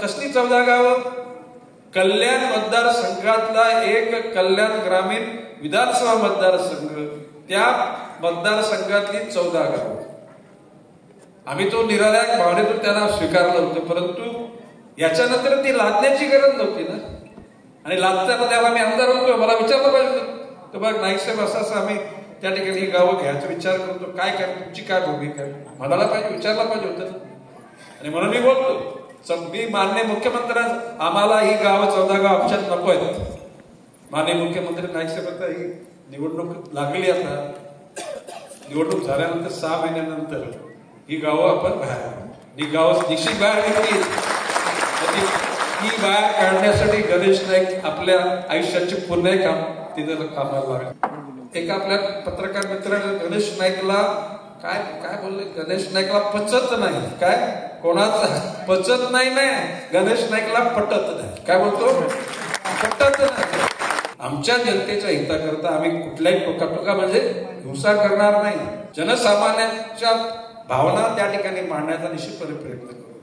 कसली 14 गावं? कल्याण मतदारसंघातला एक कल्याण ग्रामीण विधानसभा मतदारसंघ, त्या मतदारसंघातली 14 गावं. आम्ही तो निराळ्या भावनेतून त्यांना स्वीकारलं होतं, परंतु याच्यानंतर ती लादण्याची गरज नव्हती ना. आणि लादताना त्याला मी आमदार होतो, मला विचारलं पाहिजे तर बघ नाईक साहेब असं आम्ही त्या ठिकाणी ही गावं घ्यायचा विचार करतो, काय काय तुमची काय भूमिका आहे, म्हणाला पाहिजे, विचारला पाहिजे होतं. आणि म्हणून मी बोलतो, मी माननीय मुख्यमंत्र्या आम्हाला ही गावं 14 गाव आमच्यात नको आहेत. माननीय मुख्यमंत्री नाईक साहेब आता ही निवडणूक लागली, आता निवडणूक झाल्यानंतर 6 महिन्यानंतर ही गावं आपण बाहेर, ही गावं निश्चित बाहेर घेतली. ही बाहेर काढण्यासाठी गणेश नाईक आपल्या आयुष्याचे पूर्ण काम तिथे कामाला लागले. एक आपल्या पत्रकार मित्राने गणेश नाईकला काय काय बोलले, गणेश नाईकला पचत नाही, काय कोणाचा पचत नाही, गणेश नाईकला पटत नाही. काय बोलतो? पटत नाही. आमच्या जनतेच्या हिताकरता आम्ही कुठल्याही टोका म्हणजे हिंसा करणार नाही. जनसामान्यांच्या भावना त्या ठिकाणी मांडण्याचा निश्चितपणे प्रयत्न करू.